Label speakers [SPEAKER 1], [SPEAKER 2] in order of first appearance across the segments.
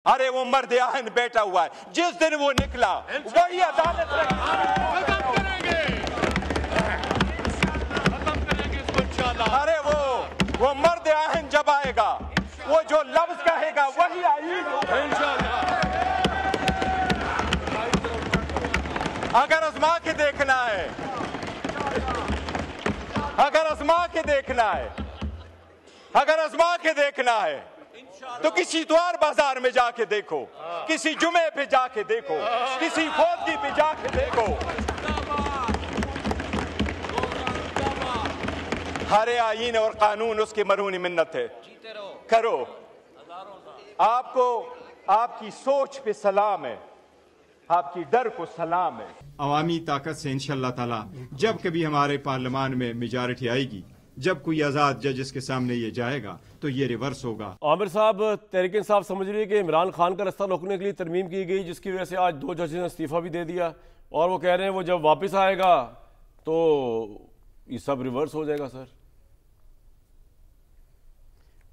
[SPEAKER 1] अरे वो मर्द आहन बैठा हुआ है, जिस दिन वो निकला वही अदालत अरे वो मर्द आहन जब आएगा, वो जो लफ्ज कहेगा वही आईन। अगर आजमा के देखना है, अगर आजमा के देखना है, अगर आजमा के देखना है तो किसी इतवार बाजार में जाके देखो, किसी जुमे पे जाके देखो, किसी फौजी पे जाके देखो। हरे आईन और कानून उसकी मरूनी मिन्नत है। करो, आपको आपकी सोच पे सलाम है, आपकी डर को सलाम है।
[SPEAKER 2] अवामी ताकत से इंशाअल्लाह ताला जब कभी हमारे पार्लियामान में मेजॉरिटी आएगी, जब कोई आज़ाद जजेस के सामने ये जाएगा तो ये रिवर्स होगा।
[SPEAKER 3] आमिर साहब, तहरीक इंसाफ समझ रही है कि इमरान खान का रास्ता रोकने के लिए तरमीम की गई, जिसकी वजह से आज 2 जजेस ने इस्तीफा भी दे दिया और वो कह रहे हैं वो जब वापस आएगा तो ये सब रिवर्स हो जाएगा। सर,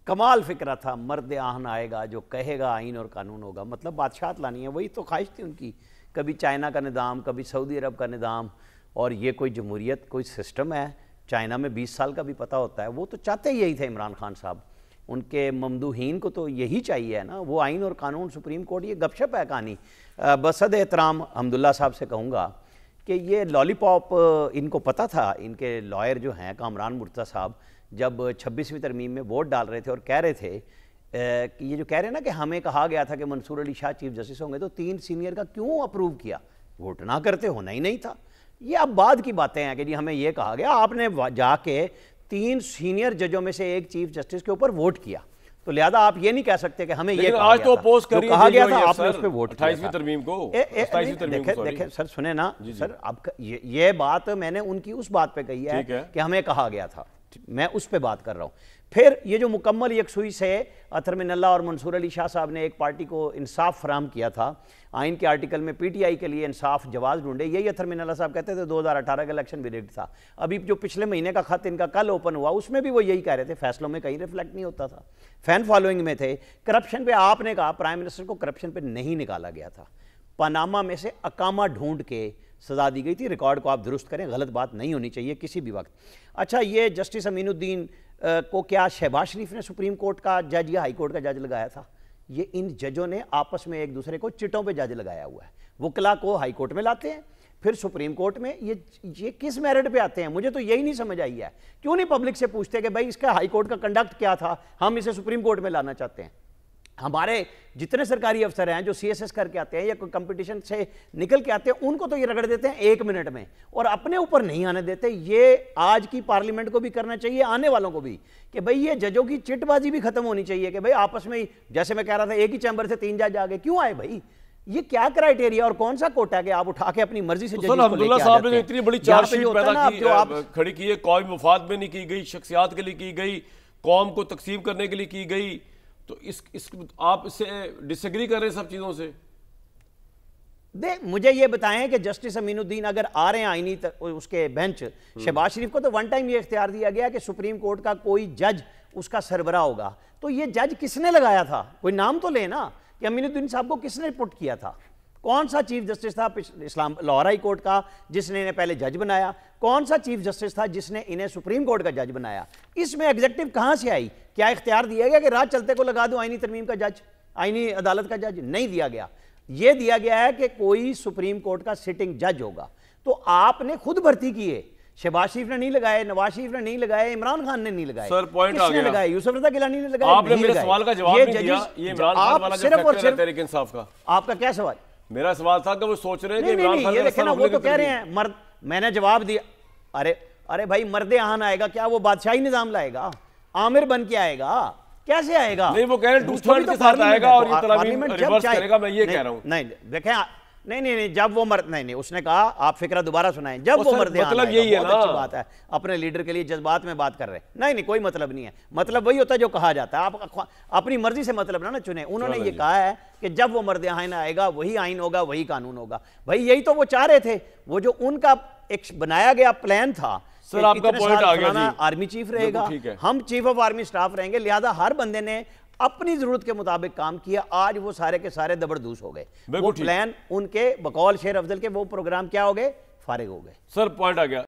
[SPEAKER 4] कमाल फिक्रा था, मर्द आहन आएगा जो कहेगा आइन और कानून होगा। मतलब बादशाहत लानी है, वही तो ख्वाहिश थी उनकी। कभी चाइना का निज़ाम, कभी सऊदी अरब का निज़ाम, और ये कोई जमहूरियत, कोई सिस्टम है। चाइना में 20 साल का भी पता होता है। वो तो चाहते ही यही थे इमरान खान साहब, उनके ममदूहीन को तो यही चाहिए है ना, वो आइन और कानून, सुप्रीम कोर्ट। ये गपशप है कहानी। बसद एहतराम हमदुल्ला साहब से कहूँगा कि ये लॉलीपॉप इनको पता था। इनके लॉयर जो हैं कामरान मुर्तज़ा साहब, जब 26वीं तरमीम में वोट डाल रहे थे और कह रहे थे कि ये जो कह रहे हैं ना कि हमें कहा गया था कि मंसूर अली शाह चीफ जस्टिस होंगे, तो 3 सीनियर का क्यों अप्रूव किया? वोट ना करते, होना ही नहीं था। ये अब बाद की बातें हैं कि जी हमें ये कहा गया। आपने जाके 3 सीनियर जजों में से एक चीफ जस्टिस के ऊपर वोट किया, तो लिहाजा आप ये नहीं कह सकते कि हमें ये
[SPEAKER 3] आज तो अपोज कर
[SPEAKER 4] कहा गया था, आपने उस पर वोट किया।
[SPEAKER 3] 28वीं तरमीम को,
[SPEAKER 4] देखे सर, सुने ना सर, अब ये बात मैंने उनकी उस बात पे कही है कि हमें कहा गया था, मैं उस पे बात कर रहा हूँ। फिर ये जो मुकम्मल यकसुई से अतर मिनल्ला और मंसूर अली शाह साहब ने एक पार्टी को इंसाफ फराम किया था, आइन के आर्टिकल में पीटीआई के लिए इंसाफ जवाज ढूंढे, यही अतर मिनल्ला साहब कहते थे 2018 का इलेक्शन भी रिग्ड था। अभी जो पिछले महीने का खत इनका कल ओपन हुआ, उसमें भी वो यही कह रहे थे, फैसलों में कहीं रिफ्लेक्ट नहीं होता था, फैन फॉलोइंग में थे। करप्शन पे आपने कहा प्राइम मिनिस्टर को करप्शन पे नहीं निकाला गया था, पनामा में से अकामा ढूंढ के सजा दी गई थी। रिकॉर्ड को आप दुरुस्त करें, गलत बात नहीं होनी चाहिए किसी भी वक्त। अच्छा, ये जस्टिस अमीनुद्दीन को क्या शहबाज शरीफ ने सुप्रीम कोर्ट का जज या हाई कोर्ट का जज लगाया था? ये इन जजों ने आपस में एक दूसरे को चिटों पे जज लगाया हुआ है। वकला को हाई कोर्ट में लाते हैं, फिर सुप्रीम कोर्ट में। ये किस मेरिट पे आते हैं? मुझे तो यही नहीं समझ आई है। क्यों नहीं पब्लिक से पूछते कि भाई इसका हाई कोर्ट का कंडक्ट क्या था, हम इसे सुप्रीम कोर्ट में लाना चाहते हैं। हमारे जितने सरकारी अफसर हैं जो सीएसएस करके आते हैं या कोई कंपटीशन से निकल के आते हैं, उनको तो ये रगड़ देते हैं 1 मिनट में और अपने ऊपर नहीं आने देते। ये आज की पार्लियामेंट को भी करना चाहिए, आने वालों को भी, कि भाई ये जजों की चिटबाजी भी खत्म होनी चाहिए कि भाई आपस में ही, जैसे मैं कह रहा था, एक ही चैम्बर से 3 जज आ गए। क्यों आए भाई? ये क्या क्राइटेरिया और कौन सा कोटा है कि आप उठा के अपनी मर्जी से
[SPEAKER 3] तो अब्दुल्ला साहब ने इतनी बड़ी चार्जशीट पैदा की, खड़ी की है, कौमी मुफाद में नहीं की गई, शख्सियात के लिए की गई, कौम को तकसीम करने के लिए की गई, तो आप इससे डिसएग्री कर रहे हैं सब चीजों से?
[SPEAKER 4] मुझे ये बताएं कि जस्टिस अमीनुद्दीन अगर आ रहे हैं आईनी उसके बेंच, शहबाज शरीफ को तो 1 टाइम ये इख्तियार दिया गया कि सुप्रीम कोर्ट का कोई जज उसका सरबराह होगा, तो ये जज किसने लगाया था? कोई नाम तो लेना कि अमीनुद्दीन साहब को किसने पुट किया था? कौन सा चीफ जस्टिस था इस्लाम लाहौर हाई कोर्ट का जिसने इन्हें पहले जज बनाया? कौन सा चीफ जस्टिस था जिसने इन्हें सुप्रीम कोर्ट का जज बनाया? इसमें एग्जेक्टिव कहां से आई? क्या इख्तियार दिया गया कि रात चलते को लगा दो आईनी तरमीम का जज, आईनी अदालत का जज? नहीं दिया गया। यह दिया गया है कि कोई सुप्रीम कोर्ट का सिटिंग जज होगा। तो आपने खुद भर्ती किए, शहबाज शरीफ ने नहीं लगाए, नवाज शरीफ ने नहीं लगाए, इमरान खान ने नहीं लगाए,
[SPEAKER 3] सर पॉइंट आ गया,
[SPEAKER 4] लगाए यूसुफ रज़ा गिलानी ने लगाए।
[SPEAKER 3] आपने मेरे सवाल का जवाब नहीं दिया। ये इमरान खान वाला
[SPEAKER 4] सिर्फ और सिर्फ
[SPEAKER 3] तहरीक इंसाफ का
[SPEAKER 4] आपका क्या सवाल?
[SPEAKER 3] मेरा सवाल था कि वो सोच रहे हैं कि इमरान खान
[SPEAKER 4] ये देखे ना, वो तो कह रहे हैं मर्द, मैंने जवाब दिया। अरे भाई, मर्द आहन आएगा क्या? वो बादशाही निजाम लाएगा, आमिर बन के आएगा? कैसे आएगा?
[SPEAKER 3] नहीं, वो कह रहे हैं 2/3 के साथ आएगा और ये तरमीम रिवर्स करेगा। मैं ये कह रहा हूं।
[SPEAKER 4] नहीं देखें, नहीं, जब वो मर्द, नहीं, उसने कहा, आप फिक्रा दोबारा सुनाएं, जब वो मर्द,
[SPEAKER 3] मतलब यही है ना,
[SPEAKER 4] अच्छी बात है, अपने लीडर के लिए जज्बात में बात कर रहे हैं। नहीं, कोई मतलब नहीं है। मतलब वही होता है जो कहा जाता है, आप अपनी मर्जी से मतलब ना चुने। उन्होंने ये कहा है कि जब वो मर्द आइन आएगा वही आइन होगा, वही कानून होगा। भाई यही तो वो चाह रहे थे। वो जो उनका एक बनाया गया प्लान था,
[SPEAKER 3] सर आपका पॉइंट आ गया जी,
[SPEAKER 4] आर्मी चीफ रहेगा, हम चीफ ऑफ आर्मी स्टाफ रहेंगे, लिहाजा हर बंदे ने अपनी जरूरत के मुताबिक काम किया, आज वो सारे के सारे दबरदूस हो गए। वो प्लान उनके बकौल शेर अफजल के वो प्रोग्राम क्या हो गए, फारिग हो गए।
[SPEAKER 3] सर पॉइंट आ गया।